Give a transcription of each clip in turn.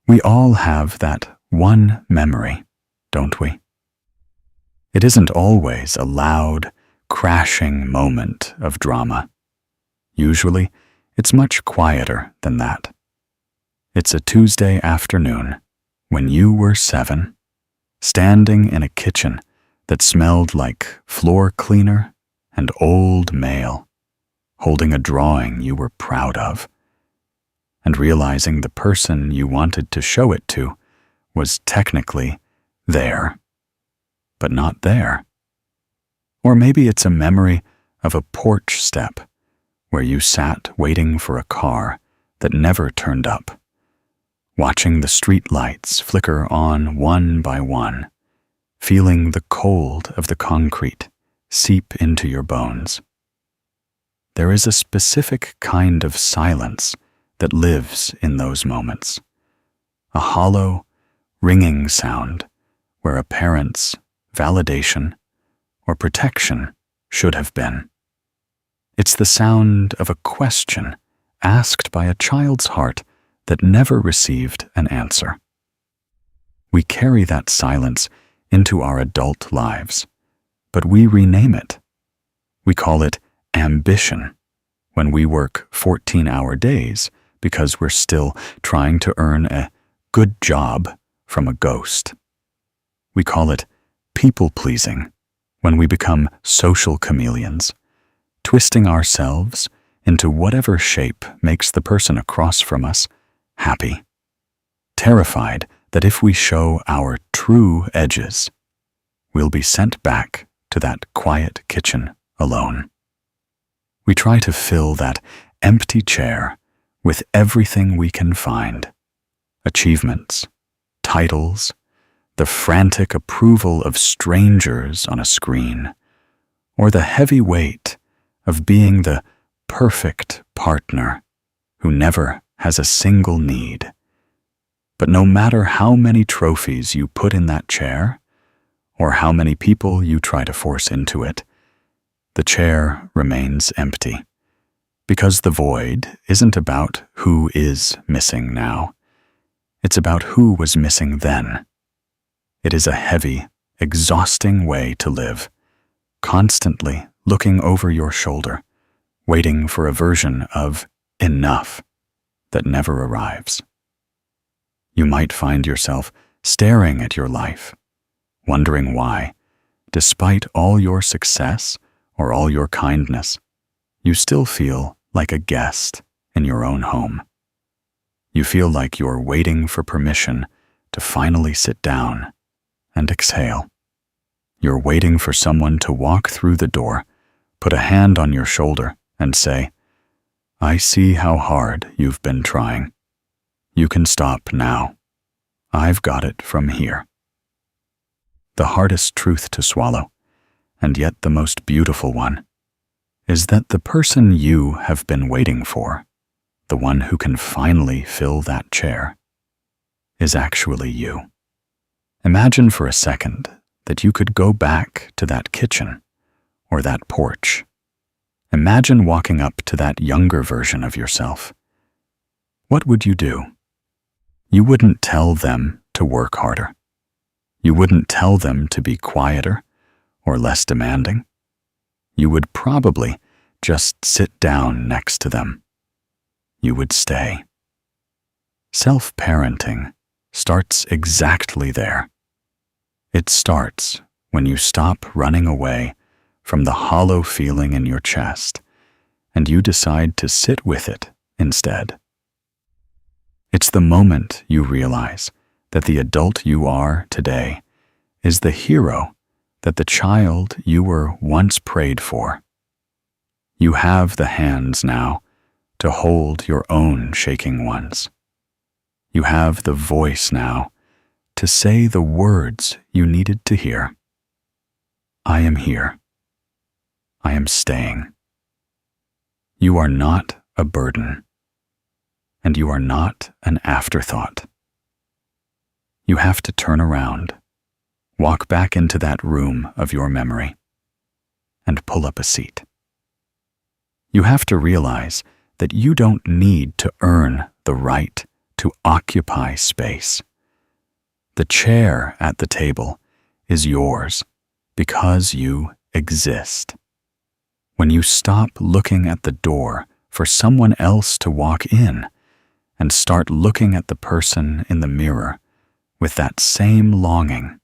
We all have that one memory, don't we? It isn't always a loud, crashing moment of drama. Usually, it's much quieter than that. It's a Tuesday afternoon when you were 7, standing in a kitchen that smelled like floor cleaner and old mail, holding a drawing you were proud of, and realizing the person you wanted to show it to was technically there, but not there. Or maybe it's a memory of a porch step where you sat waiting for a car that never turned up, watching the street lights flicker on one by one, feeling the cold of the concrete seep into your bones. There is a specific kind of silence that lives in those moments, a hollow, ringing sound where a parent's validation or protection should have been. It's the sound of a question asked by a child's heart that never received an answer. We carry that silence into our adult lives, but we rename it. We call it ambition when we work 14-hour days because we're still trying to earn a good job from a ghost. We call it people-pleasing when we become social chameleons, twisting ourselves into whatever shape makes the person across from us happy, terrified that if we show our true edges, we'll be sent back to that quiet kitchen alone. We try to fill that empty chair with everything we can find: achievements, titles, the frantic approval of strangers on a screen, or the heavy weight of being the perfect partner who never has a single need. But no matter how many trophies you put in that chair, or how many people you try to force into it, the chair remains empty, because the void isn't about who is missing now. It's about who was missing then. It is a heavy, exhausting way to live, constantly looking over your shoulder, waiting for a version of enough that never arrives. You might find yourself staring at your life, wondering why, despite all your success or all your kindness, you still feel like a guest in your own home. You feel like you're waiting for permission to finally sit down and exhale. You're waiting for someone to walk through the door, put a hand on your shoulder, and say, "I see how hard you've been trying. You can stop now. I've got it from here." The hardest truth to swallow, and yet the most beautiful one, is that the person you have been waiting for, the one who can finally fill that chair, is actually you. Imagine for a second that you could go back to that kitchen or that porch. Imagine walking up to that younger version of yourself. What would you do? You wouldn't tell them to work harder. You wouldn't tell them to be quieter or less demanding. You would probably just sit down next to them. You would stay. Self-parenting starts exactly there. It starts when you stop running away from the hollow feeling in your chest and you decide to sit with it instead. It's the moment you realize that the adult you are today is the hero that the child you were once prayed for. You have the hands now to hold your own shaking ones. You have the voice now to say the words you needed to hear. I am here. I am staying. You are not a burden, and you are not an afterthought. You have to turn around, walk back into that room of your memory, and pull up a seat. You have to realize that you don't need to earn the right to occupy space. The chair at the table is yours because you exist. When you stop looking at the door for someone else to walk in and start looking at the person in the mirror with that same longing,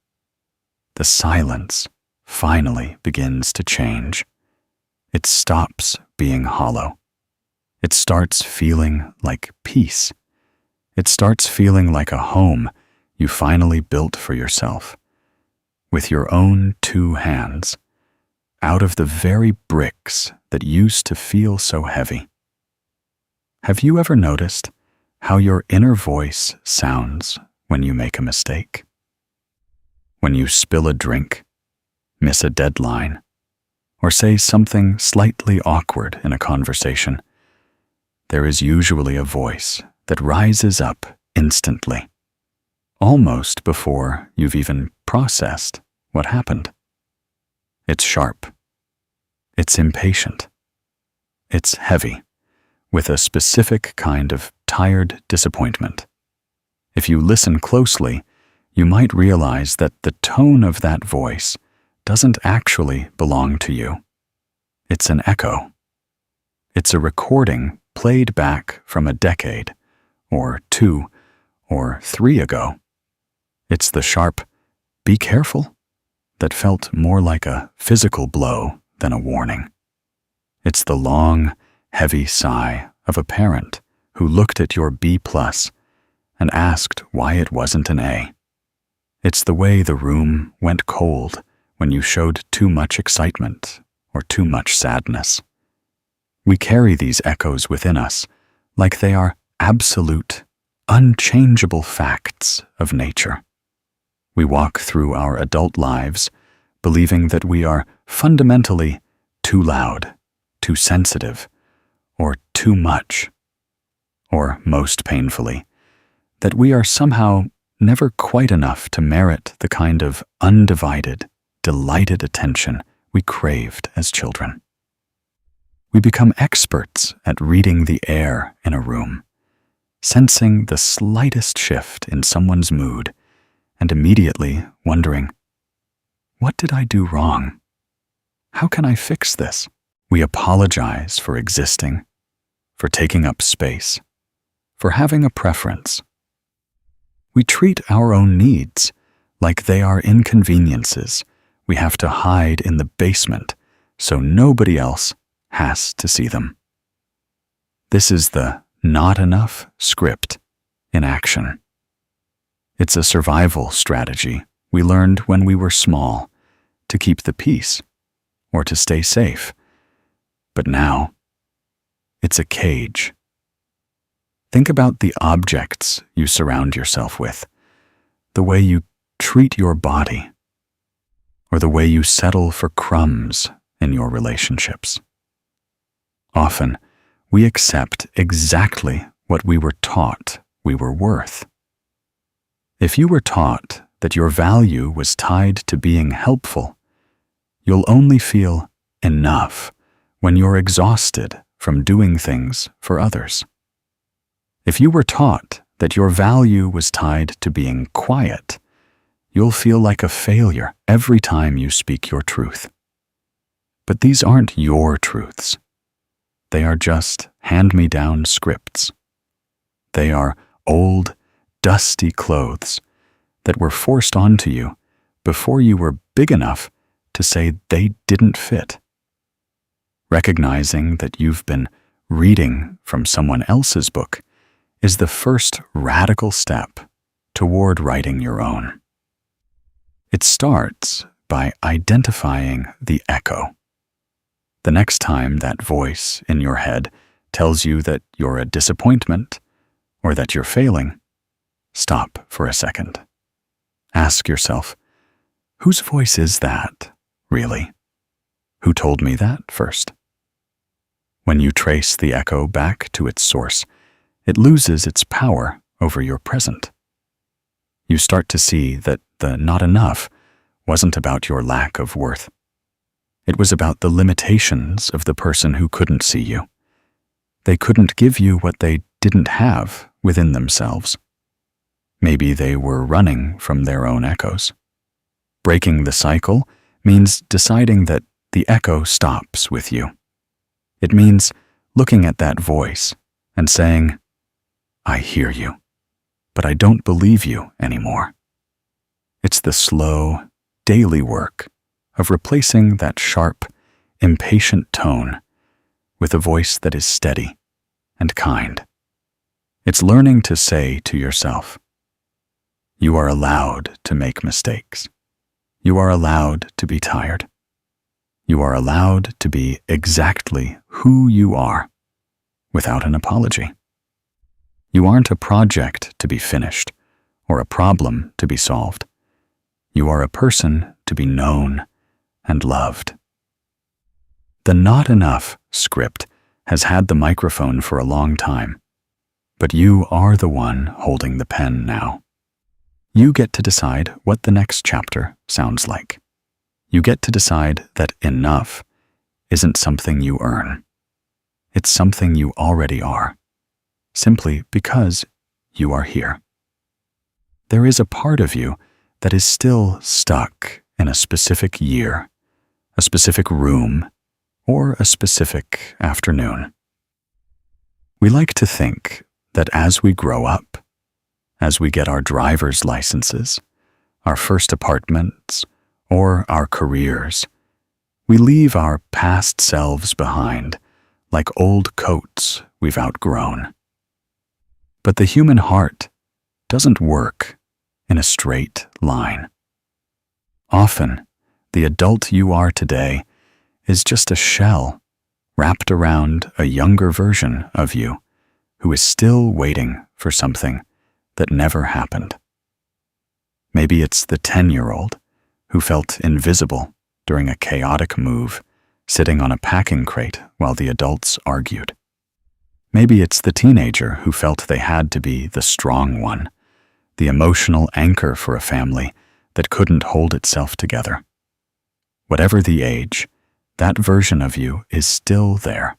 the silence finally begins to change. It stops being hollow. It starts feeling like peace. It starts feeling like a home you finally built for yourself, with your own 2 hands, out of the very bricks that used to feel so heavy. Have you ever noticed how your inner voice sounds when you make a mistake? When you spill a drink, miss a deadline, or say something slightly awkward in a conversation, there is usually a voice that rises up instantly, almost before you've even processed what happened. It's sharp. It's impatient. It's heavy, with a specific kind of tired disappointment. If you listen closely, you might realize that the tone of that voice doesn't actually belong to you. It's an echo. It's a recording played back from a decade, or 2, or 3 ago. It's the sharp, "Be careful," that felt more like a physical blow than a warning. It's the long, heavy sigh of a parent who looked at your B+ and asked why it wasn't an A. It's the way the room went cold when you showed too much excitement or too much sadness. We carry these echoes within us like they are absolute, unchangeable facts of nature. We walk through our adult lives believing that we are fundamentally too loud, too sensitive, or too much. Or, most painfully, that we are somehow never quite enough to merit the kind of undivided, delighted attention we craved as children. We become experts at reading the air in a room, sensing the slightest shift in someone's mood, and immediately wondering, what did I do wrong? How can I fix this? We apologize for existing, for taking up space, for having a preference. We treat our own needs like they are inconveniences we have to hide in the basement so nobody else has to see them. This is the not enough script in action. It's a survival strategy we learned when we were small to keep the peace or to stay safe. But now, it's a cage. Think about the objects you surround yourself with, the way you treat your body, or the way you settle for crumbs in your relationships. Often, we accept exactly what we were taught we were worth. If you were taught that your value was tied to being helpful, you'll only feel enough when you're exhausted from doing things for others. If you were taught that your value was tied to being quiet, you'll feel like a failure every time you speak your truth. But these aren't your truths. They are just hand-me-down scripts. They are old, dusty clothes that were forced onto you before you were big enough to say they didn't fit. Recognizing that you've been reading from someone else's book is the first radical step toward writing your own. It starts by identifying the echo. The next time that voice in your head tells you that you're a disappointment or that you're failing, stop for a second. Ask yourself, whose voice is that, really? Who told me that first? When you trace the echo back to its source, it loses its power over your present. You start to see that the not enough wasn't about your lack of worth. It was about the limitations of the person who couldn't see you. They couldn't give you what they didn't have within themselves. Maybe they were running from their own echoes. Breaking the cycle means deciding that the echo stops with you. It means looking at that voice and saying, "I hear you, but I don't believe you anymore." It's the slow, daily work of replacing that sharp, impatient tone with a voice that is steady and kind. It's learning to say to yourself, "You are allowed to make mistakes. You are allowed to be tired. You are allowed to be exactly who you are, without an apology. You aren't a project to be finished or a problem to be solved. You are a person to be known and loved." The "not enough" script has had the microphone for a long time, but you are the one holding the pen now. You get to decide what the next chapter sounds like. You get to decide that enough isn't something you earn. It's something you already are, simply because you are here. There is a part of you that is still stuck in a specific year, a specific room, or a specific afternoon. We like to think that as we grow up, as we get our driver's licenses, our first apartments, or our careers, we leave our past selves behind like old coats we've outgrown. But the human heart doesn't work in a straight line. Often, the adult you are today is just a shell wrapped around a younger version of you who is still waiting for something that never happened. Maybe it's the 10-year-old who felt invisible during a chaotic move, sitting on a packing crate while the adults argued. Maybe it's the teenager who felt they had to be the strong one, the emotional anchor for a family that couldn't hold itself together. Whatever the age, that version of you is still there,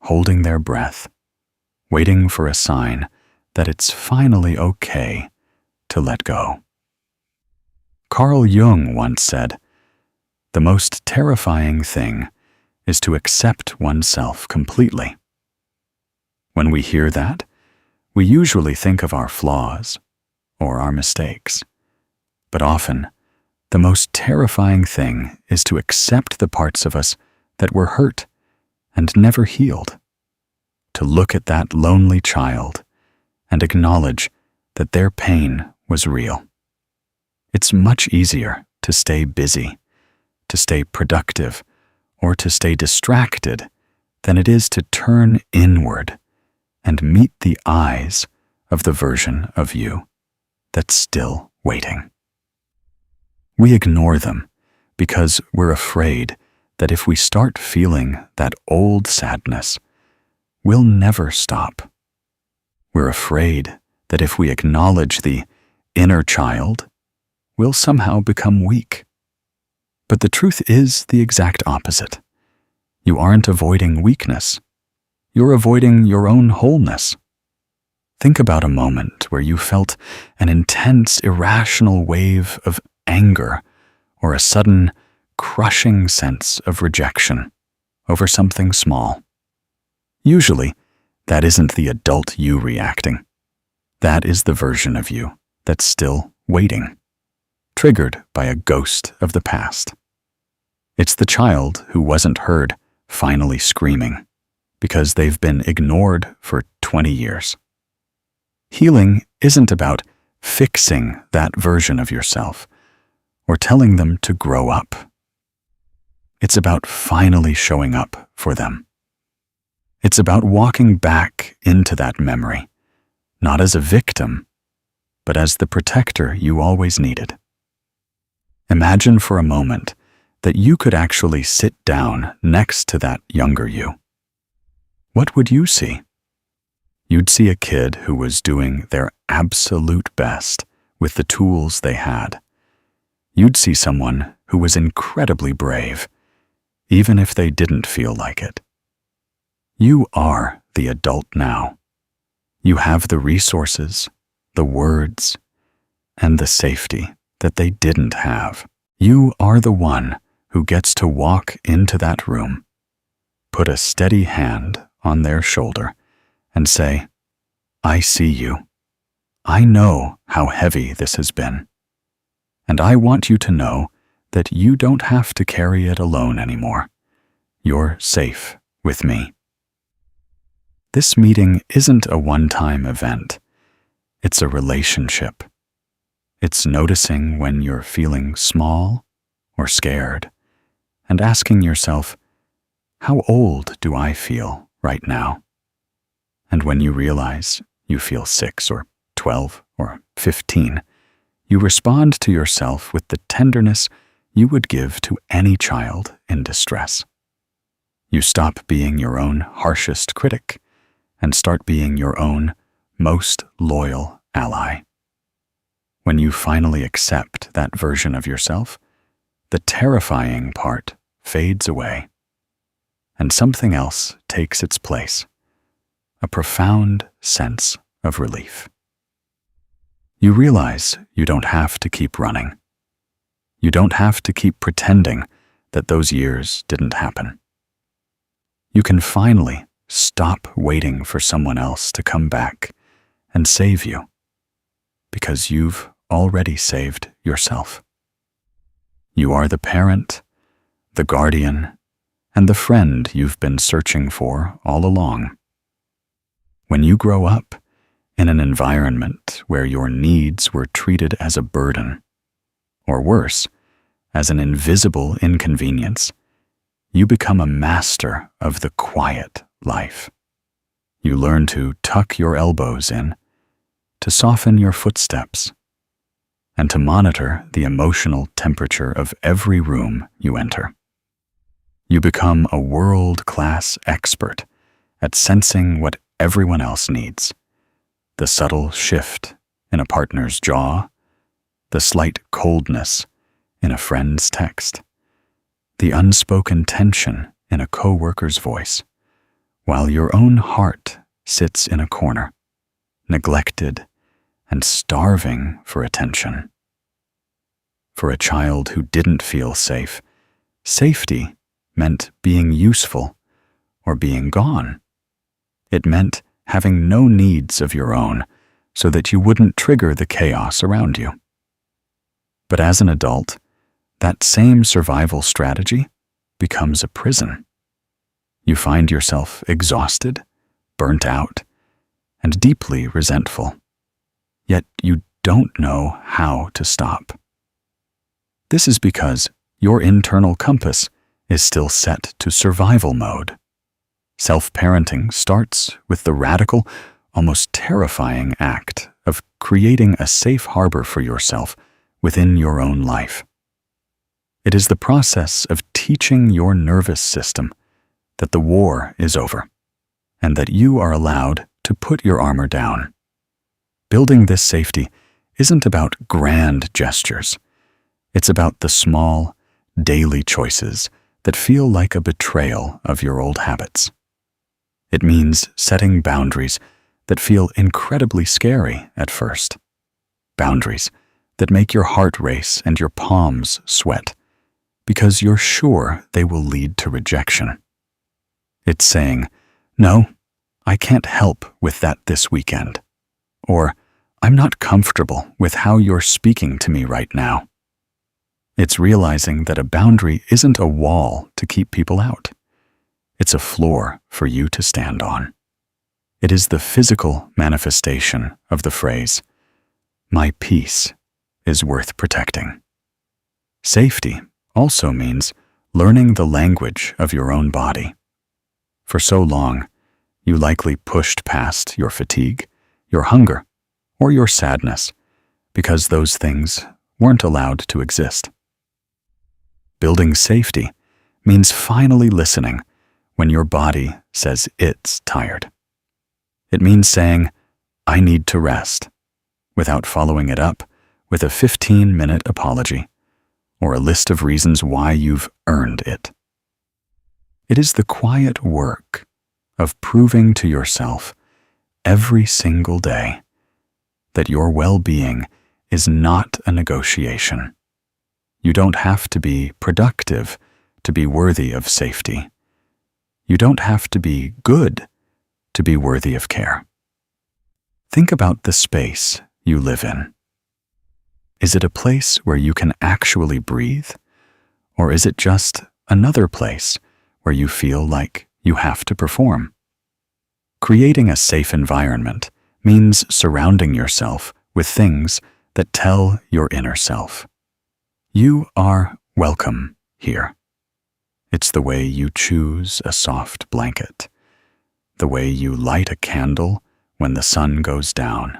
holding their breath, waiting for a sign that it's finally okay to let go. Carl Jung once said, "The most terrifying thing is to accept oneself completely." When we hear that, we usually think of our flaws or our mistakes. But often, the most terrifying thing is to accept the parts of us that were hurt and never healed. To look at that lonely child and acknowledge that their pain was real. It's much easier to stay busy, to stay productive, or to stay distracted than it is to turn inward and meet the eyes of the version of you that's still waiting. We ignore them because we're afraid that if we start feeling that old sadness, we'll never stop. We're afraid that if we acknowledge the inner child, we'll somehow become weak. But the truth is the exact opposite. You aren't avoiding weakness. You're avoiding your own wholeness. Think about a moment where you felt an intense, irrational wave of anger or a sudden, crushing sense of rejection over something small. Usually, that isn't the adult you reacting. That is the version of you that's still waiting, triggered by a ghost of the past. It's the child who wasn't heard finally screaming because they've been ignored for 20 years. Healing isn't about fixing that version of yourself or telling them to grow up. It's about finally showing up for them. It's about walking back into that memory, not as a victim, but as the protector you always needed. Imagine for a moment that you could actually sit down next to that younger you. What would you see? You'd see a kid who was doing their absolute best with the tools they had. You'd see someone who was incredibly brave, even if they didn't feel like it. You are the adult now. You have the resources, the words, and the safety that they didn't have. You are the one who gets to walk into that room, put a steady hand on their shoulder, and say, "I see you. I know how heavy this has been. And I want you to know that you don't have to carry it alone anymore. You're safe with me." This meeting isn't a one-time event. It's a relationship. It's noticing when you're feeling small or scared and asking yourself, how old do I feel right now? And when you realize you feel 6 or 12 or 15, you respond to yourself with the tenderness you would give to any child in distress. You stop being your own harshest critic and start being your own most loyal ally. When you finally accept that version of yourself, the terrifying part fades away, and something else takes its place, a profound sense of relief. You realize you don't have to keep running. You don't have to keep pretending that those years didn't happen. You can finally stop waiting for someone else to come back and save you, because you've already saved yourself. You are the parent, the guardian, and the friend you've been searching for all along. When you grow up in an environment where your needs were treated as a burden, or worse, as an invisible inconvenience, you become a master of the quiet life. You learn to tuck your elbows in, to soften your footsteps, and to monitor the emotional temperature of every room you enter. You become a world-class expert at sensing what everyone else needs: the subtle shift in a partner's jaw, the slight coldness in a friend's text, the unspoken tension in a coworker's voice, while your own heart sits in a corner, neglected and starving for attention. For a child who didn't feel safe, safety meant being useful or being gone. It meant having no needs of your own so that you wouldn't trigger the chaos around you. But as an adult, that same survival strategy becomes a prison. You find yourself exhausted, burnt out, and deeply resentful. Yet you don't know how to stop. This is because your internal compass is still set to survival mode. Self-parenting starts with the radical, almost terrifying act of creating a safe harbor for yourself within your own life. It is the process of teaching your nervous system that the war is over and that you are allowed to put your armor down. Building this safety isn't about grand gestures. It's about the small, daily choices that feel like a betrayal of your old habits. It means setting boundaries that feel incredibly scary at first. Boundaries that make your heart race and your palms sweat, because you're sure they will lead to rejection. It's saying, "No, I can't help with that this weekend," or "I'm not comfortable with how you're speaking to me right now." It's realizing that a boundary isn't a wall to keep people out. It's a floor for you to stand on. It is the physical manifestation of the phrase, "My peace is worth protecting." Safety also means learning the language of your own body. For so long, you likely pushed past your fatigue, your hunger, or your sadness because those things weren't allowed to exist. Building safety means finally listening when your body says it's tired. It means saying, "I need to rest," without following it up with a 15-minute apology or a list of reasons why you've earned it. It is the quiet work of proving to yourself every single day that your well-being is not a negotiation. You don't have to be productive to be worthy of safety. You don't have to be good to be worthy of care. Think about the space you live in. Is it a place where you can actually breathe, or is it just another place where you feel like you have to perform? Creating a safe environment means surrounding yourself with things that tell your inner self, you are welcome here. It's the way you choose a soft blanket, the way you light a candle when the sun goes down,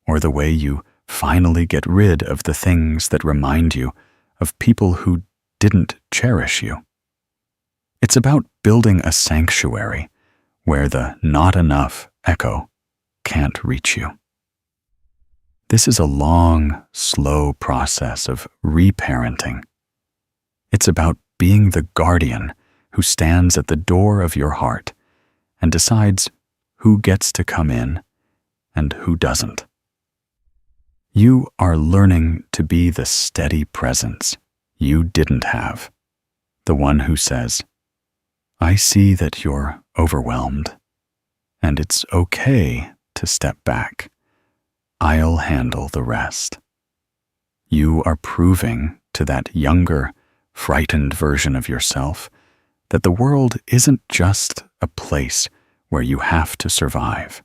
or the way you finally get rid of the things that remind you of people who didn't cherish you. It's about building a sanctuary where the not enough echo can't reach you. This is a long, slow process of reparenting. It's about being the guardian who stands at the door of your heart and decides who gets to come in and who doesn't. You are learning to be the steady presence you didn't have, the one who says, I see that you're overwhelmed, and it's okay to step back. I'll handle the rest. You are proving to that younger, frightened version of yourself that the world isn't just a place where you have to survive,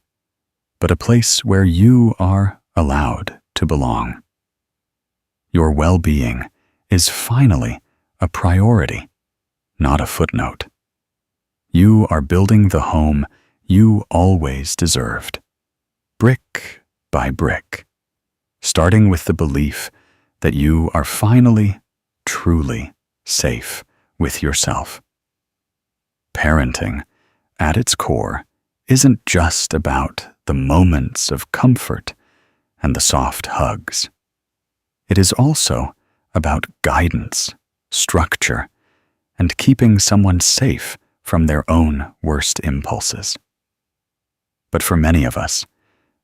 but a place where you are allowed to belong. Your well-being is finally a priority, not a footnote. You are building the home you always deserved, brick by brick, starting with the belief that you are finally, truly safe with yourself. Parenting, at its core, isn't just about the moments of comfort and the soft hugs. It is also about guidance, structure, and keeping someone safe from their own worst impulses. But for many of us,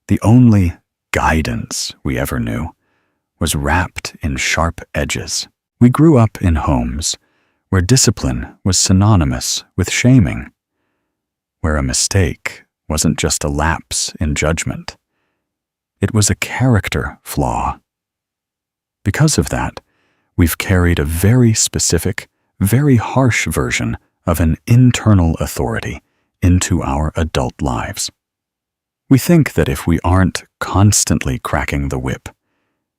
the only guidance we ever knew was wrapped in sharp edges. We grew up in homes where discipline was synonymous with shaming, where a mistake wasn't just a lapse in judgment. It was a character flaw. Because of that, we've carried a very specific, very harsh version of an internal authority into our adult lives. We think that if we aren't constantly cracking the whip,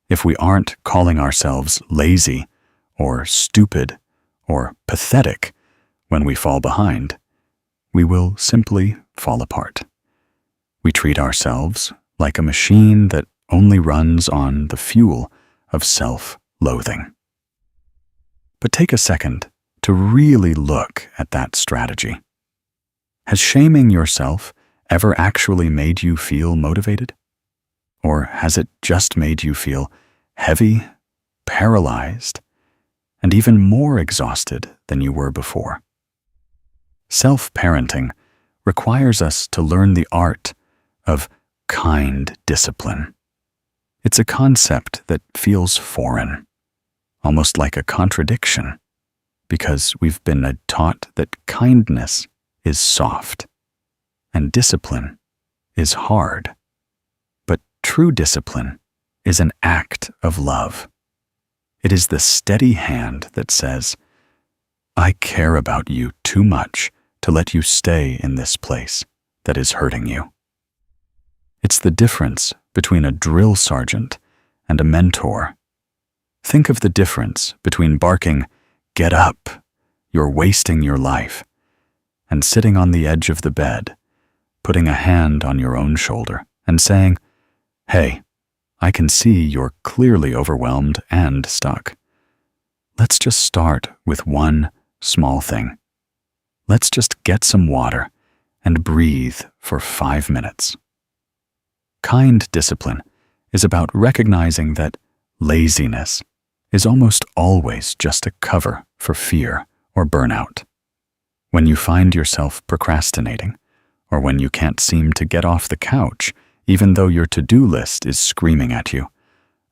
if we aren't calling ourselves lazy or stupid or pathetic when we fall behind, we will simply fall apart. We treat ourselves like a machine that only runs on the fuel of self-loathing. But take a second to really look at that strategy. Has shaming yourself ever actually made you feel motivated? Or has it just made you feel heavy, paralyzed, and even more exhausted than you were before? Self-parenting requires us to learn the art of kind discipline. It's a concept that feels foreign, almost like a contradiction, because we've been taught that kindness is soft and discipline is hard. But true discipline is an act of love. It is the steady hand that says, I care about you too much to let you stay in this place that is hurting you. It's the difference between a drill sergeant and a mentor. Think of the difference between barking, "Get up, you're wasting your life," and sitting on the edge of the bed, putting a hand on your own shoulder and saying, "Hey, I can see you're clearly overwhelmed and stuck. Let's just start with one small thing. Let's just get some water and breathe for 5 minutes." Kind discipline is about recognizing that laziness is almost always just a cover for fear or burnout. When you find yourself procrastinating or when you can't seem to get off the couch, even though your to-do list is screaming at you.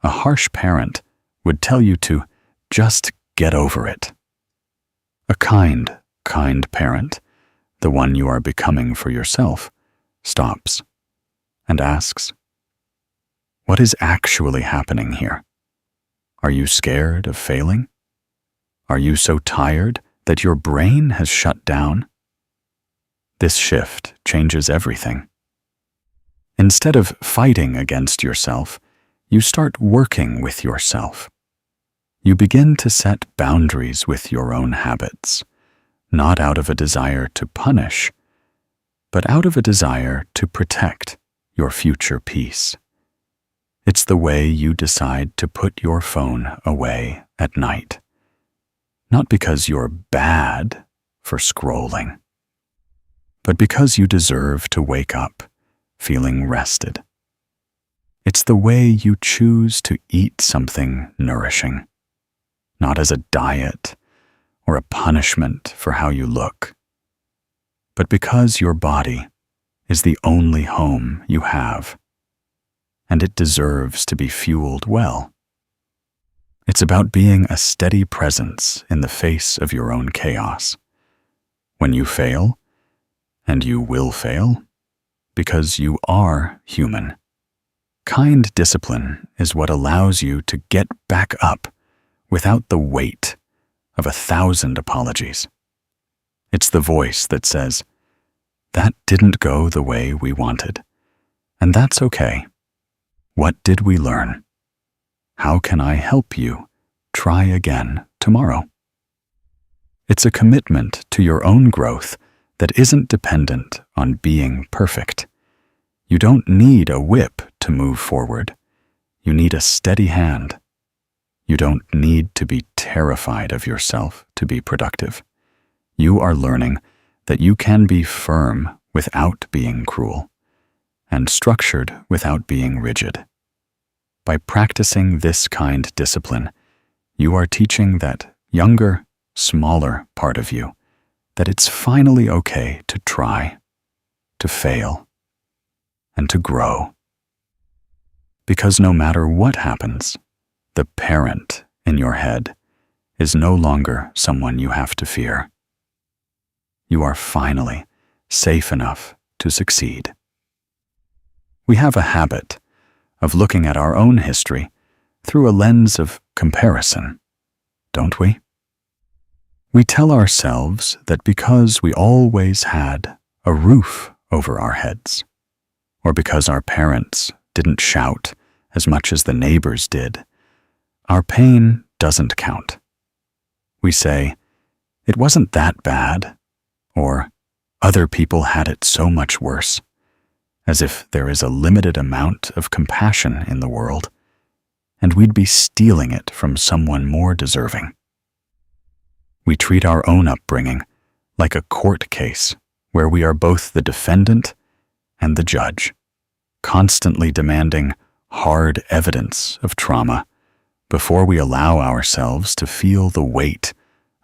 A harsh parent would tell you to just get over it. A kind parent, the one you are becoming for yourself, stops and asks, "What is actually happening here? Are you scared of failing? Are you so tired that your brain has shut down?" This shift changes everything. Instead of fighting against yourself, you start working with yourself. You begin to set boundaries with your own habits, not out of a desire to punish, but out of a desire to protect your future peace. It's the way you decide to put your phone away at night, not because you're bad for scrolling, but because you deserve to wake up feeling rested. It's the way you choose to eat something nourishing, not as a diet or a punishment for how you look, but because your body is the only home you have, and it deserves to be fueled well. It's about being a steady presence in the face of your own chaos. When you fail, and you will fail, because you are human, kind discipline is what allows you to get back up without the weight of 1,000 apologies. It's the voice that says, "That didn't go the way we wanted, and that's okay. What did we learn? How can I help you try again tomorrow?" It's a commitment to your own growth that isn't dependent on being perfect. You don't need a whip to move forward. You need a steady hand. You don't need to be terrified of yourself to be productive. You are learning that you can be firm without being cruel, and structured without being rigid. By practicing this kind discipline, you are teaching that younger, smaller part of you that it's finally okay to try, to fail, and to grow. Because no matter what happens, the parent in your head is no longer someone you have to fear. You are finally safe enough to succeed. We have a habit of looking at our own history through a lens of comparison, don't we? We tell ourselves that because we always had a roof over our heads, or because our parents didn't shout as much as the neighbors did, our pain doesn't count. We say, "It wasn't that bad," or "Other people had it so much worse," as if there is a limited amount of compassion in the world, and we'd be stealing it from someone more deserving. We treat our own upbringing like a court case where we are both the defendant and the judge, constantly demanding hard evidence of trauma before we allow ourselves to feel the weight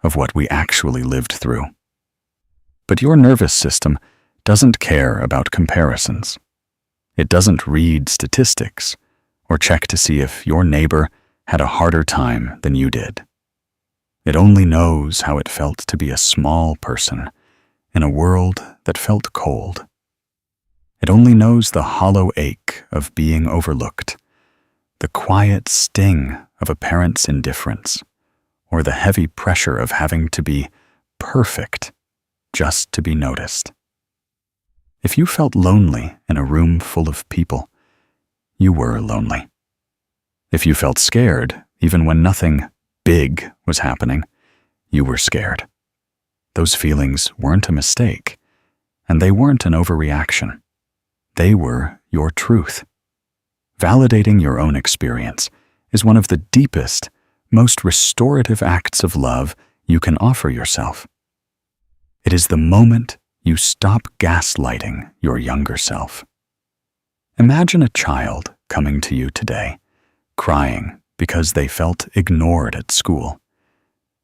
of what we actually lived through. But your nervous system doesn't care about comparisons. It doesn't read statistics or check to see if your neighbor had a harder time than you did. It only knows how it felt to be a small person in a world that felt cold. It only knows the hollow ache of being overlooked, the quiet sting of a parent's indifference, or the heavy pressure of having to be perfect just to be noticed. If you felt lonely in a room full of people, you were lonely. If you felt scared, even when nothing big was happening, you were scared. Those feelings weren't a mistake, and they weren't an overreaction. They were your truth. Validating your own experience is one of the deepest, most restorative acts of love you can offer yourself. It is the moment you stop gaslighting your younger self. Imagine a child coming to you today, crying because they felt ignored at school,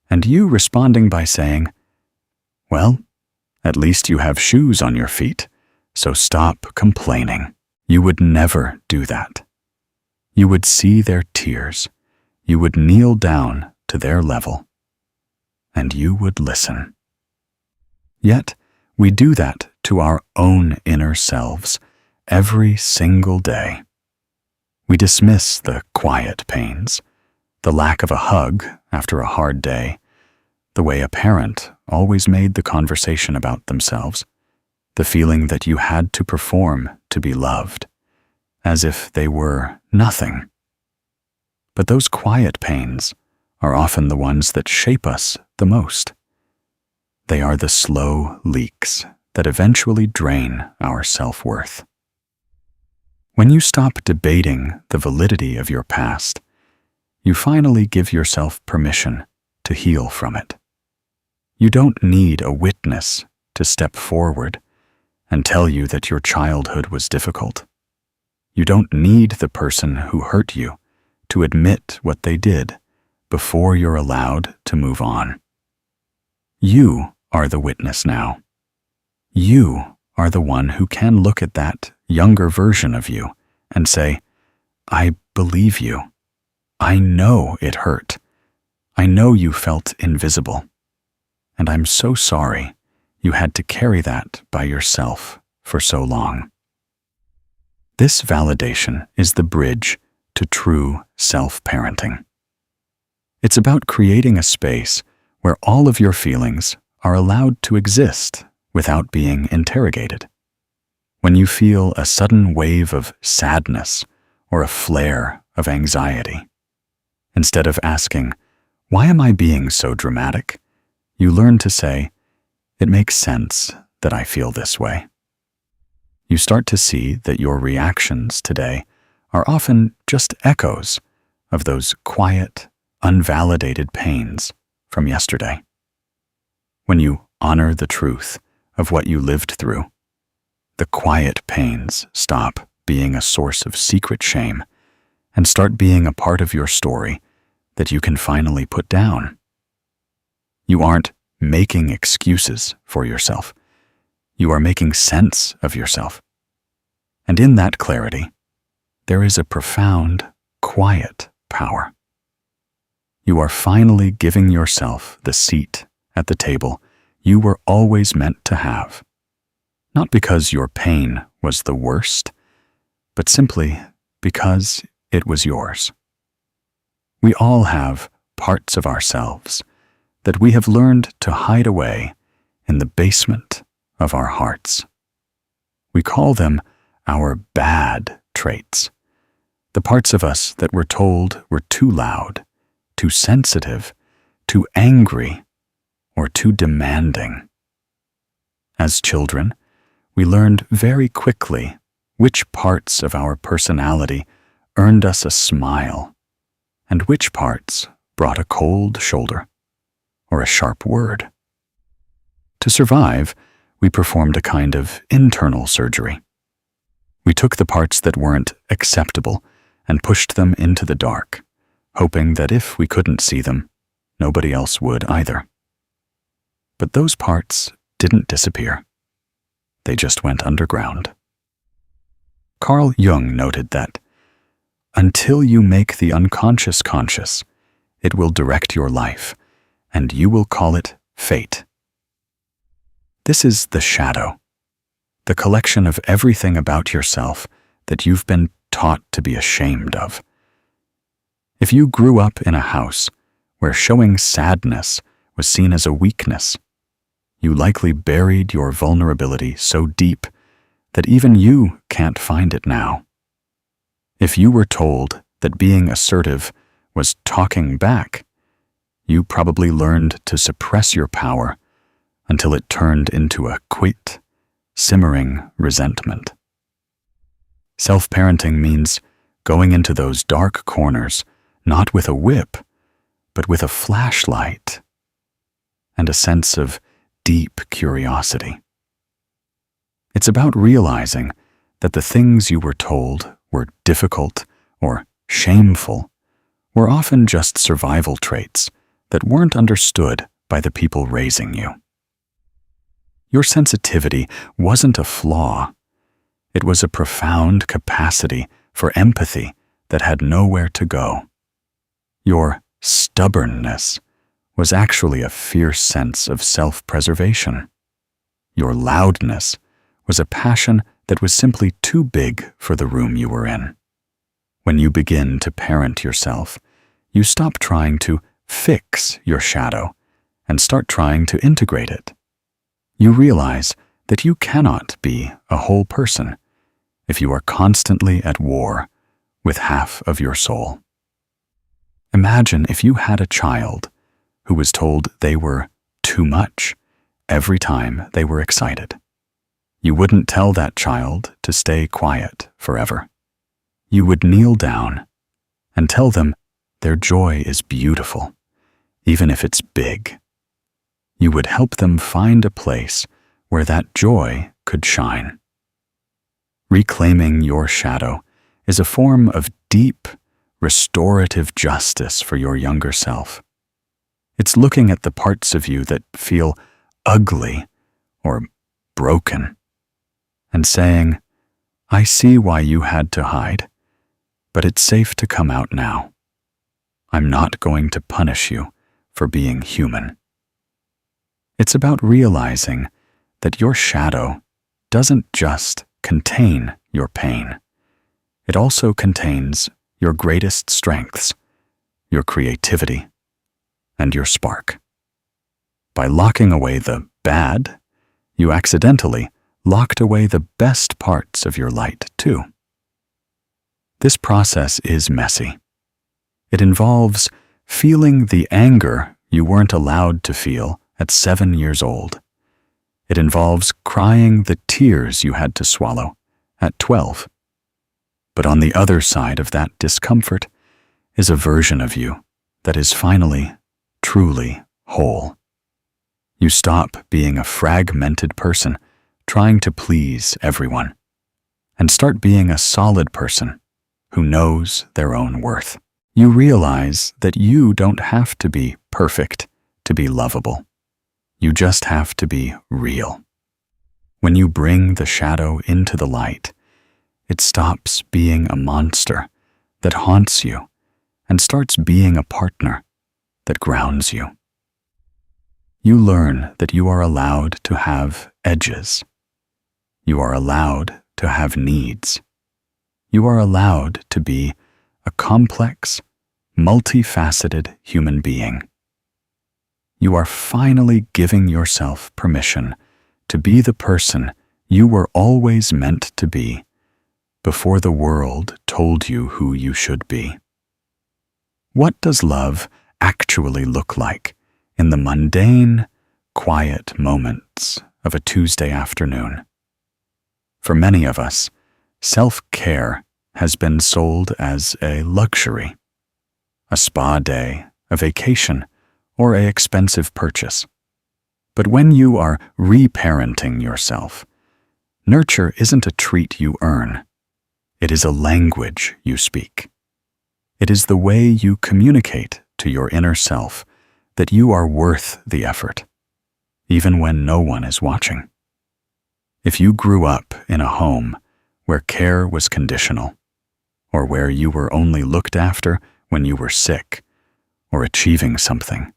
and you responding by saying, "Well, at least you have shoes on your feet. So stop complaining. You would never do that. You would see their tears. You would kneel down to their level. And you would listen. Yet, we do that to our own inner selves every single day. We dismiss the quiet pains, the lack of a hug after a hard day, the way a parent always made the conversation about themselves, the feeling that you had to perform to be loved, as if they were nothing. But those quiet pains are often the ones that shape us the most. They are the slow leaks that eventually drain our self-worth. When you stop debating the validity of your past, you finally give yourself permission to heal from it. You don't need a witness to step forward and tell you that your childhood was difficult. You don't need the person who hurt you to admit what they did before you're allowed to move on. You are the witness now. You are the one who can look at that younger version of you and say, I believe you. I know it hurt. I know you felt invisible. And I'm so sorry you had to carry that by yourself for so long. This validation is the bridge to true self-parenting. It's about creating a space where all of your feelings are allowed to exist without being interrogated. When you feel a sudden wave of sadness or a flare of anxiety, instead of asking, why am I being so dramatic? You learn to say, it makes sense that I feel this way. You start to see that your reactions today are often just echoes of those quiet, unvalidated pains from yesterday. When you honor the truth of what you lived through, the quiet pains stop being a source of secret shame and start being a part of your story that you can finally put down. You aren't making excuses for yourself. You are making sense of yourself. And in that clarity, there is a profound, quiet power. You are finally giving yourself the seat at the table you were always meant to have, not because your pain was the worst, but simply because it was yours. We all have parts of ourselves that we have learned to hide away in the basement of our hearts. We call them our bad traits, the parts of us that we're told were too loud, too sensitive, too angry, or too demanding. As children, we learned very quickly which parts of our personality earned us a smile and which parts brought a cold shoulder or a sharp word. To survive, we performed a kind of internal surgery. We took the parts that weren't acceptable and pushed them into the dark, hoping that if we couldn't see them, nobody else would either. But those parts didn't disappear. They just went underground. Carl Jung noted that, until you make the unconscious conscious, it will direct your life, and you will call it fate. This is the shadow, the collection of everything about yourself that you've been taught to be ashamed of. If you grew up in a house where showing sadness was seen as a weakness, you likely buried your vulnerability so deep that even you can't find it now. If you were told that being assertive was talking back, you probably learned to suppress your power until it turned into a quiet, simmering resentment. Self-parenting means going into those dark corners not with a whip, but with a flashlight and a sense of deep curiosity. It's about realizing that the things you were told were difficult or shameful were often just survival traits that weren't understood by the people raising you. Your sensitivity wasn't a flaw, It was a profound capacity for empathy that had nowhere to go. Your stubbornness was actually a fierce sense of self-preservation. Your loudness was a passion that was simply too big for the room you were in. When you begin to parent yourself, you stop trying to fix your shadow and start trying to integrate it. You realize that you cannot be a whole person if you are constantly at war with half of your soul. Imagine if you had a child who was told they were too much every time they were excited. You wouldn't tell that child to stay quiet forever. You would kneel down and tell them their joy is beautiful, even if it's big. You would help them find a place where that joy could shine. Reclaiming your shadow is a form of deep, restorative justice for your younger self. It's looking at the parts of you that feel ugly or broken and saying, I see why you had to hide, but it's safe to come out now. I'm not going to punish you for being human. It's about realizing that your shadow doesn't just contain your pain. It also contains your greatest strengths, your creativity, and your spark. By locking away the bad, you accidentally locked away the best parts of your light, too. This process is messy. It involves feeling the anger you weren't allowed to feel at 7 years old. It involves crying the tears you had to swallow at 12. But on the other side of that discomfort is a version of you that is finally, truly whole. You stop being a fragmented person trying to please everyone and start being a solid person who knows their own worth. You realize that you don't have to be perfect to be lovable. You just have to be real. When you bring the shadow into the light, it stops being a monster that haunts you and starts being a partner that grounds you. You learn that you are allowed to have edges. You are allowed to have needs. You are allowed to be a complex, multifaceted human being. You are finally giving yourself permission to be the person you were always meant to be before the world told you who you should be. What does love actually look like in the mundane, quiet moments of a Tuesday afternoon? For many of us, self-care has been sold as a luxury, a spa day, a vacation, or an expensive purchase. But when you are reparenting yourself, nurture isn't a treat you earn. It is a language you speak. It is the way you communicate to your inner self that you are worth the effort, even when no one is watching. If you grew up in a home where care was conditional, or where you were only looked after when you were sick or achieving something,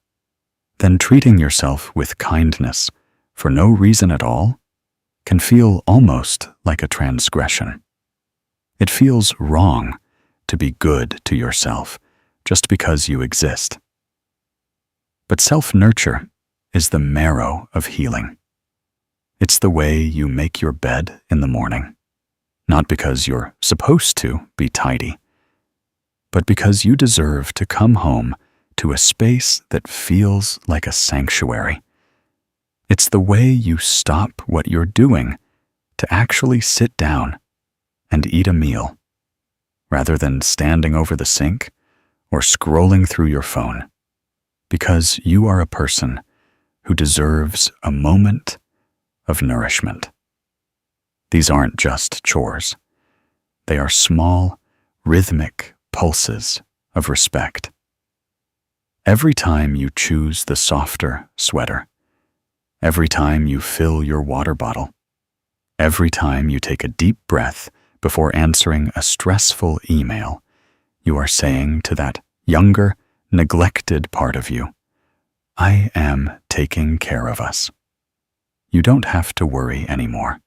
then treating yourself with kindness for no reason at all can feel almost like a transgression. It feels wrong to be good to yourself just because you exist. But self-nurture is the marrow of healing. It's the way you make your bed in the morning, not because you're supposed to be tidy, but because you deserve to come home to a space that feels like a sanctuary. It's the way you stop what you're doing to actually sit down and eat a meal, rather than standing over the sink or scrolling through your phone, because you are a person who deserves a moment of nourishment. These aren't just chores. They are small, rhythmic pulses of respect. Every time you choose the softer sweater, every time you fill your water bottle, Every time you take a deep breath before answering a stressful email, you are saying to that younger, neglected part of you, I am taking care of us. You don't have to worry anymore.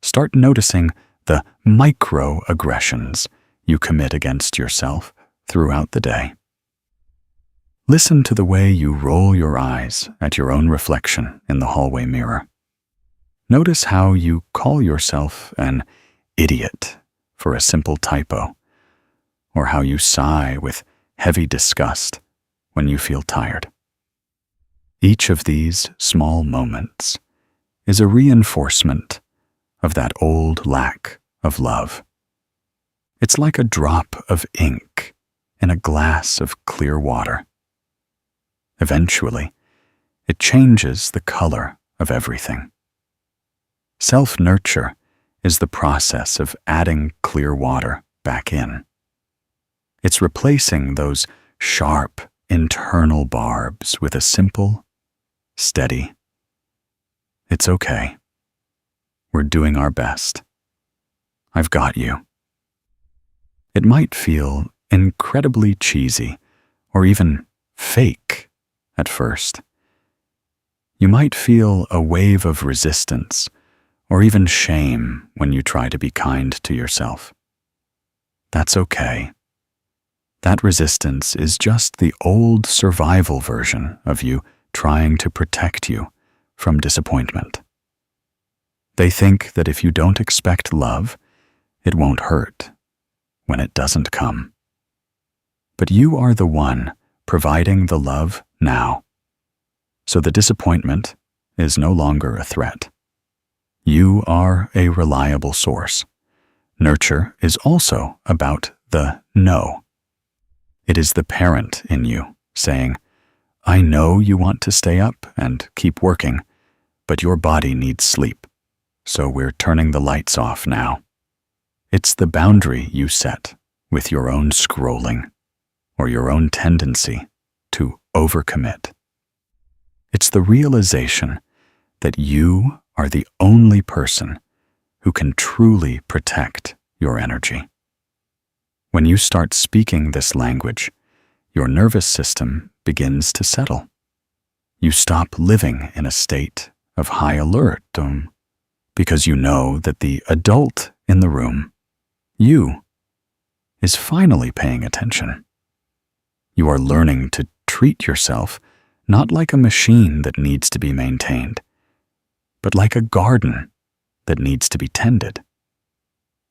Start noticing the microaggressions you commit against yourself throughout the day. Listen to the way you roll your eyes at your own reflection in the hallway mirror. Notice how you call yourself an idiot for a simple typo, or how you sigh with heavy disgust when you feel tired. Each of these small moments is a reinforcement of that old lack of love. It's like a drop of ink in a glass of clear water. Eventually, it changes the color of everything. Self-nurture is the process of adding clear water back in. It's replacing those sharp internal barbs with a simple, steady, it's okay. We're doing our best. I've got you. It might feel incredibly cheesy or even fake at first. You might feel a wave of resistance or even shame when you try to be kind to yourself. That's okay. That resistance is just the old survival version of you trying to protect you from disappointment. They think that if you don't expect love, it won't hurt when it doesn't come. But you are the one providing the love now. So the disappointment is no longer a threat. You are a reliable source. Nurture is also about the no. It is the parent in you saying, I know you want to stay up and keep working, but your body needs sleep, so we're turning the lights off now. It's the boundary you set with your own scrolling or your own tendency to overcommit. It's the realization that you are the only person who can truly protect your energy. When you start speaking this language, your nervous system begins to settle. You stop living in a state of high alert because you know that the adult in the room, you, is finally paying attention. You are learning to treat yourself not like a machine that needs to be maintained, but like a garden that needs to be tended.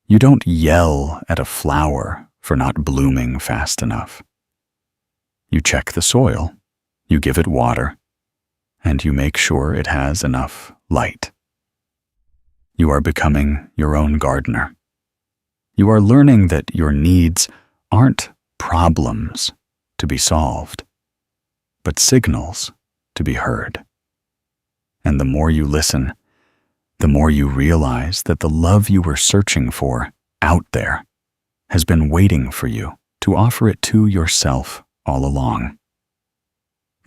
You don't yell at a flower for not blooming fast enough. You check the soil, you give it water, and you make sure it has enough light. You are becoming your own gardener. You are learning that your needs aren't problems to be solved, but signals to be heard. And the more you listen, the more you realize that the love you were searching for out there has been waiting for you to offer it to yourself all along.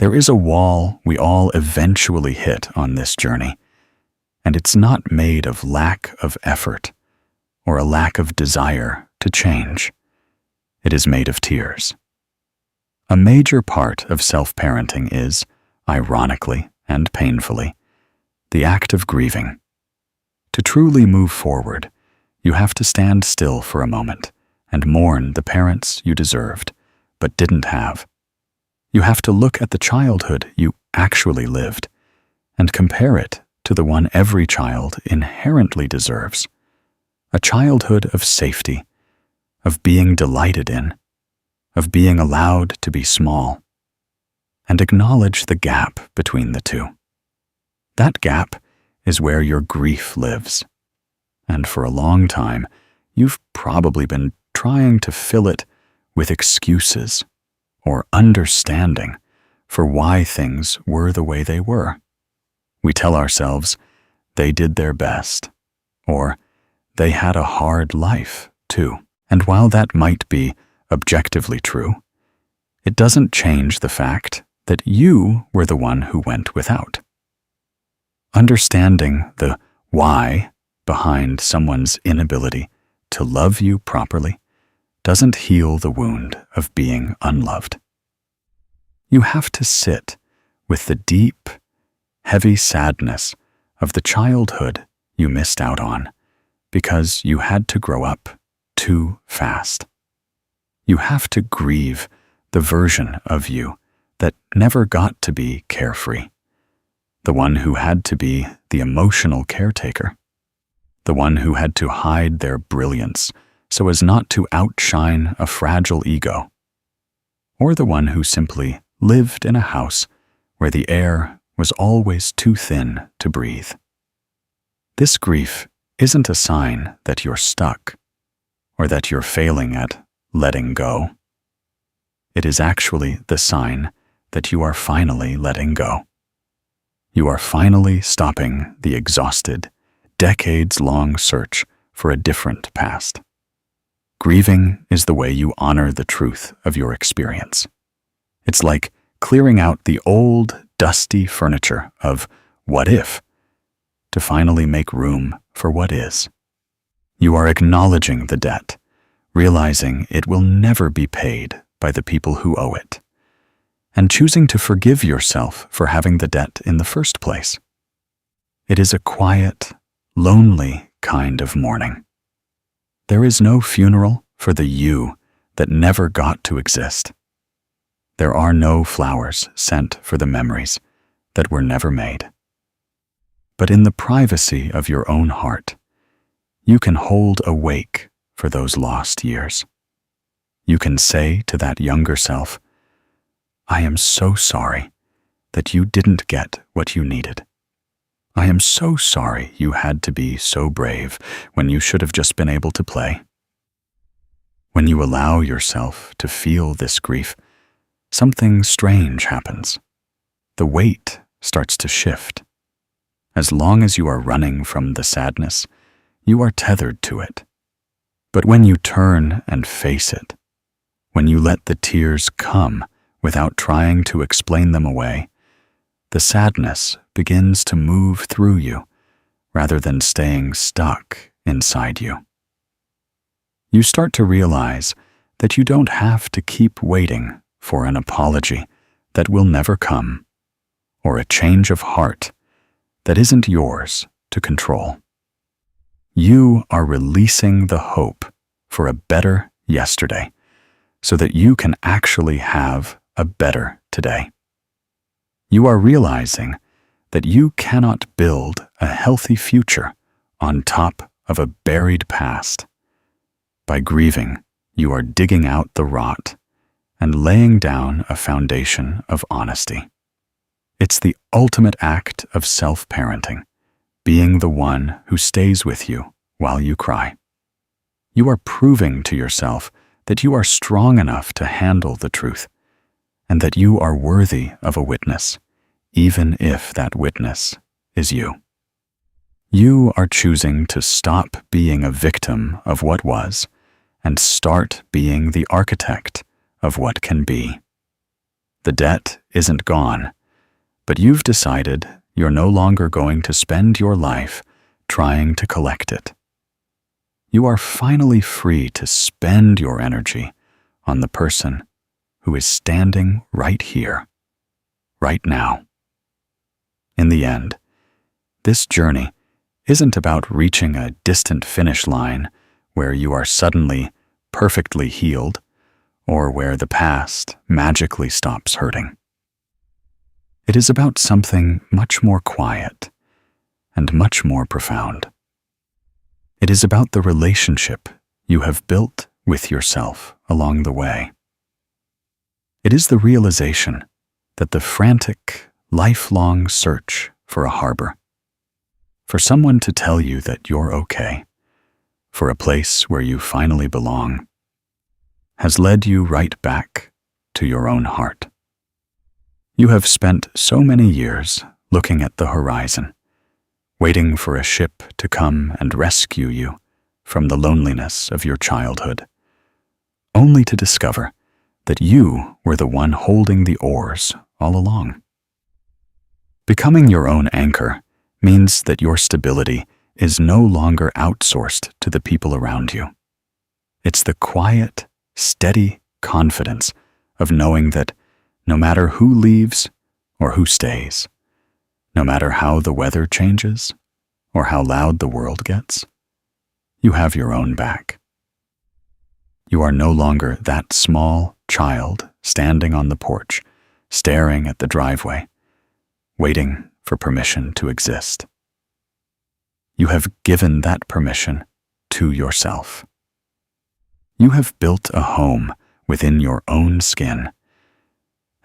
There is a wall we all eventually hit on this journey, and it's not made of lack of effort or a lack of desire to change. It is made of tears. A major part of self-parenting is, ironically and painfully, the act of grieving. To truly move forward, you have to stand still for a moment and mourn the parents you deserved, but didn't have. You have to look at the childhood you actually lived and compare it to the one every child inherently deserves. A childhood of safety, of being delighted in, of being allowed to be small, and acknowledge the gap between the two. That gap is where your grief lives, and for a long time, you've probably been trying to fill it with excuses or understanding for why things were the way they were. We tell ourselves they did their best, or they had a hard life too. And while that might be objectively true, it doesn't change the fact that you were the one who went without. Understanding the why behind someone's inability to love you properly doesn't heal the wound of being unloved. You have to sit with the deep, heavy sadness of the childhood you missed out on because you had to grow up too fast. You have to grieve the version of you that never got to be carefree, the one who had to be the emotional caretaker, the one who had to hide their brilliance so as not to outshine a fragile ego, or the one who simply lived in a house where the air was always too thin to breathe. This grief isn't a sign that you're stuck or that you're failing at letting go. It is actually the sign that you are finally letting go. You are finally stopping the exhausted, decades-long search for a different past. Grieving is the way you honor the truth of your experience. It's like clearing out the old, dusty furniture of what if to finally make room for what is. You are acknowledging the debt, realizing it will never be paid by the people who owe it, and choosing to forgive yourself for having the debt in the first place. It is a quiet, lonely kind of mourning. There is no funeral for the you that never got to exist. There are no flowers sent for the memories that were never made. But in the privacy of your own heart, you can hold a wake for those lost years. You can say to that younger self, I am so sorry that you didn't get what you needed. I am so sorry you had to be so brave when you should have just been able to play. When you allow yourself to feel this grief, something strange happens. The weight starts to shift. As long as you are running from the sadness, you are tethered to it. But when you turn and face it, when you let the tears come without trying to explain them away, the sadness begins to move through you rather than staying stuck inside you. You start to realize that you don't have to keep waiting for an apology that will never come, or a change of heart that isn't yours to control. You are releasing the hope for a better yesterday so that you can actually have a better today. You are realizing that you cannot build a healthy future on top of a buried past. By grieving, you are digging out the rot and laying down a foundation of honesty. It's the ultimate act of self-parenting, being the one who stays with you while you cry. You are proving to yourself that you are strong enough to handle the truth, and that you are worthy of a witness, even if that witness is you. You are choosing to stop being a victim of what was and start being the architect of what can be. The debt isn't gone, but you've decided you're no longer going to spend your life trying to collect it. You are finally free to spend your energy on the person who is standing right here, right now. In the end, this journey isn't about reaching a distant finish line where you are suddenly perfectly healed or where the past magically stops hurting. It is about something much more quiet and much more profound. It is about the relationship you have built with yourself along the way. It is the realization that the frantic, lifelong search for a harbor, for someone to tell you that you're okay, for a place where you finally belong, has led you right back to your own heart. You have spent so many years looking at the horizon, waiting for a ship to come and rescue you from the loneliness of your childhood, only to discover that you were the one holding the oars all along. Becoming your own anchor means that your stability is no longer outsourced to the people around you. It's the quiet, steady confidence of knowing that no matter who leaves or who stays, no matter how the weather changes or how loud the world gets, you have your own back. You are no longer that small child standing on the porch, staring at the driveway, waiting for permission to exist. You have given that permission to yourself. You have built a home within your own skin,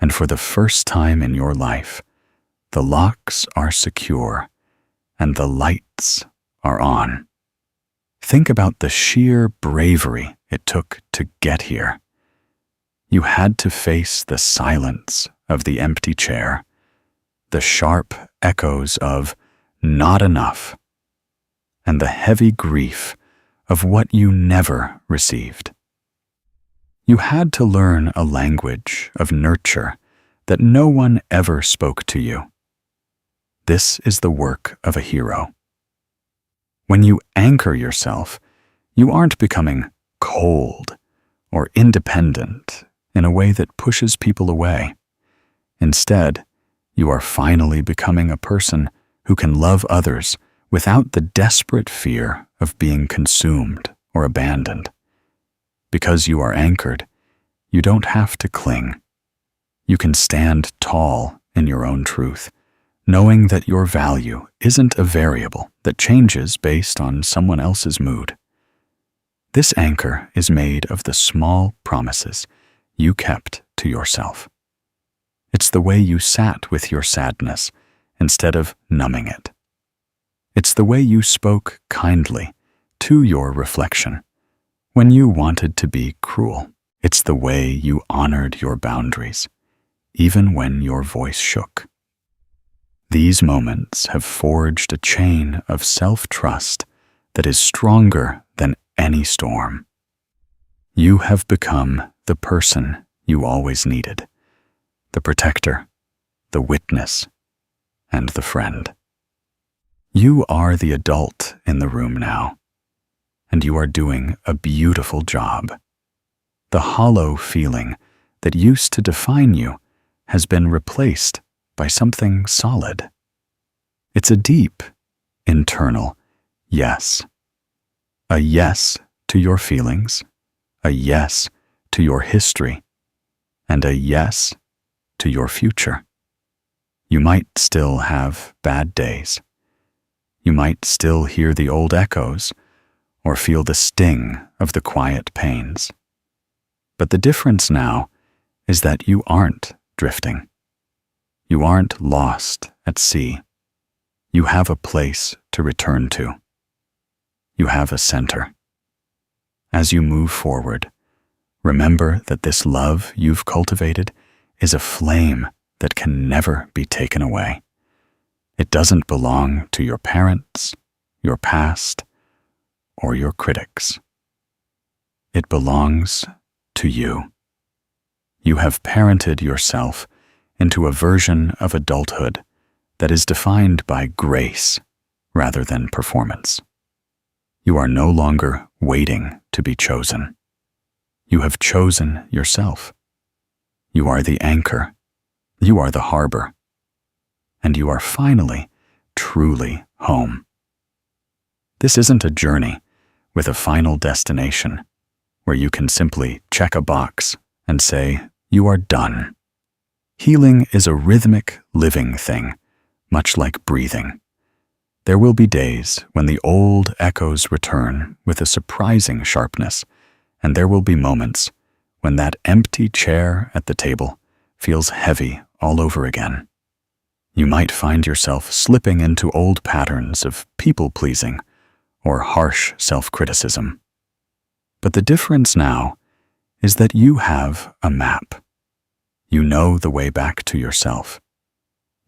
and for the first time in your life, the locks are secure and the lights are on. Think about the sheer bravery it took to get here. You had to face the silence of the empty chair, the sharp echoes of not enough, and the heavy grief of what you never received. You had to learn a language of nurture that no one ever spoke to you. This is the work of a hero. When you anchor yourself, you aren't becoming cold or independent in a way that pushes people away. Instead, you are finally becoming a person who can love others without the desperate fear of being consumed or abandoned. Because you are anchored, you don't have to cling. You can stand tall in your own truth, knowing that your value isn't a variable that changes based on someone else's mood. This anchor is made of the small promises you kept to yourself. It's the way you sat with your sadness instead of numbing it. It's the way you spoke kindly to your reflection when you wanted to be cruel. It's the way you honored your boundaries, even when your voice shook. These moments have forged a chain of self-trust that is stronger than any storm. You have become the person you always needed, the protector, the witness, and the friend. You are the adult in the room now, and you are doing a beautiful job. The hollow feeling that used to define you has been replaced by something solid. It's a deep, internal yes. A yes to your feelings, a yes to your history, and a yes to your future. You might still have bad days. You might still hear the old echoes or feel the sting of the quiet pains. But the difference now is that you aren't drifting. You aren't lost at sea. You have a place to return to. You have a center. As you move forward, remember that this love you've cultivated is a flame that can never be taken away. It doesn't belong to your parents, your past, or your critics. It belongs to you. You have parented yourself into a version of adulthood that is defined by grace rather than performance. You are no longer waiting to be chosen. You have chosen yourself. You are the anchor. You are the harbor. And you are finally, truly home. This isn't a journey with a final destination where you can simply check a box and say, you are done. Healing is a rhythmic, living thing, much like breathing. There will be days when the old echoes return with a surprising sharpness, and there will be moments when that empty chair at the table feels heavy all over again. You might find yourself slipping into old patterns of people-pleasing or harsh self-criticism. But the difference now is that you have a map. You know the way back to yourself.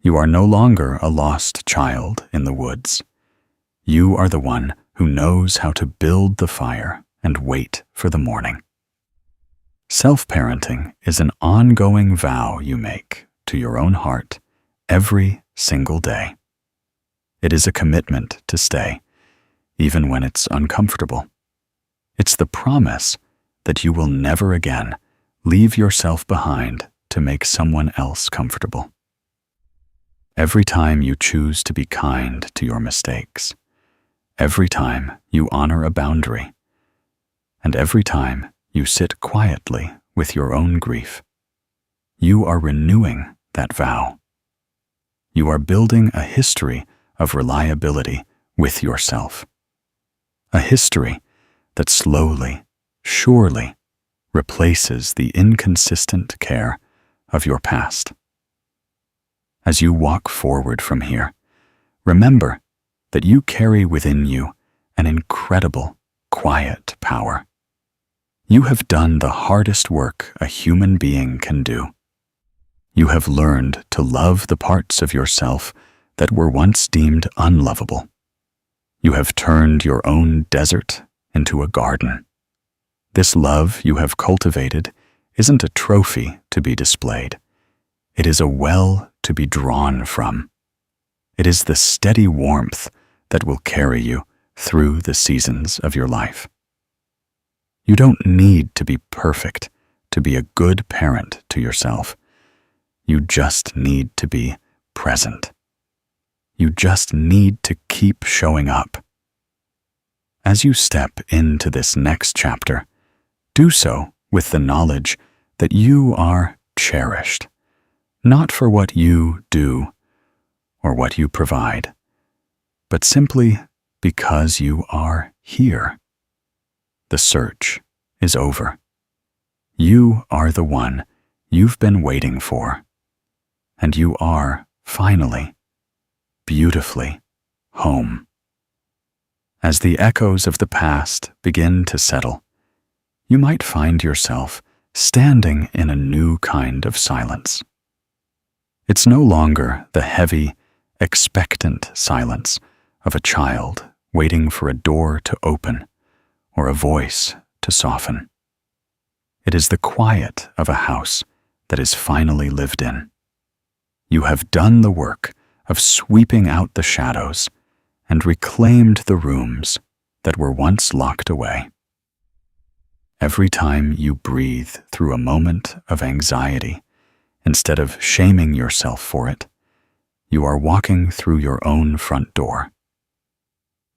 You are no longer a lost child in the woods. You are the one who knows how to build the fire and wait for the morning. Self-parenting is an ongoing vow you make to your own heart every single day. It is a commitment to stay, even when it's uncomfortable. It's the promise that you will never again leave yourself behind to make someone else comfortable. Every time you choose to be kind to your mistakes, every time you honor a boundary, and every time you sit quietly with your own grief, you are renewing that vow. You are building a history of reliability with yourself. A history that slowly, surely replaces the inconsistent care of your past. As you walk forward from here, remember that you carry within you an incredible, quiet power. You have done the hardest work a human being can do. You have learned to love the parts of yourself that were once deemed unlovable. You have turned your own desert into a garden. This love you have cultivated isn't a trophy to be displayed. It is a well to be drawn from. It is the steady warmth that will carry you through the seasons of your life. You don't need to be perfect to be a good parent to yourself. You just need to be present. You just need to keep showing up. As you step into this next chapter, do so with the knowledge that you are cherished, not for what you do or what you provide, but simply because you are here. The search is over. You are the one you've been waiting for, and you are finally, beautifully, home. As the echoes of the past begin to settle, you might find yourself standing in a new kind of silence. It's no longer the heavy, expectant silence of a child waiting for a door to open or a voice to soften. It is the quiet of a house that is finally lived in. You have done the work of sweeping out the shadows and reclaimed the rooms that were once locked away. Every time you breathe through a moment of anxiety, instead of shaming yourself for it, you are walking through your own front door.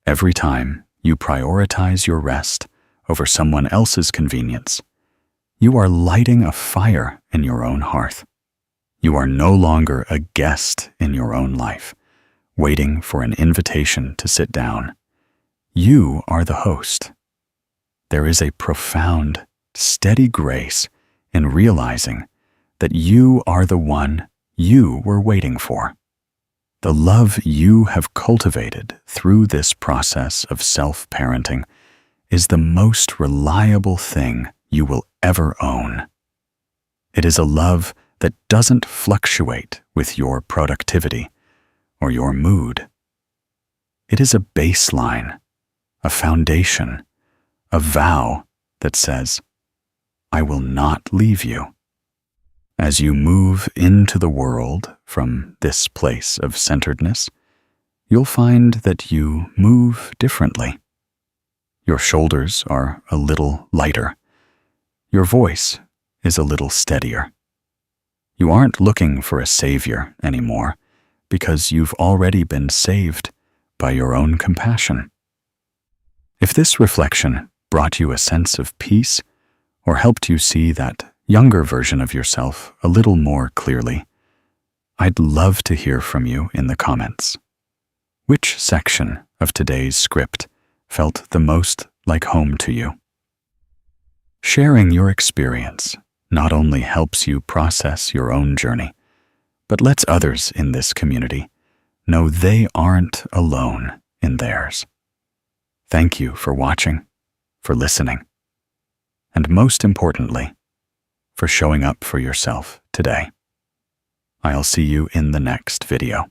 Every time you prioritize your rest over someone else's convenience, you are lighting a fire in your own hearth. You are no longer a guest in your own life, waiting for an invitation to sit down. You are the host. There is a profound, steady grace in realizing that you are the one you were waiting for. The love you have cultivated through this process of self-parenting is the most reliable thing you will ever own. It is a love that doesn't fluctuate with your productivity or your mood. It is a baseline, a foundation, a vow that says, I will not leave you. As you move into the world from this place of centeredness, you'll find that you move differently. Your shoulders are a little lighter. Your voice is a little steadier. You aren't looking for a savior anymore because you've already been saved by your own compassion. If this reflection brought you a sense of peace or helped you see that younger version of yourself a little more clearly, I'd love to hear from you in the comments. Which section of today's script felt the most like home to you? Sharing your experience not only helps you process your own journey, but lets others in this community know they aren't alone in theirs. Thank you for watching, for listening, and most importantly, for showing up for yourself today. I'll see you in the next video.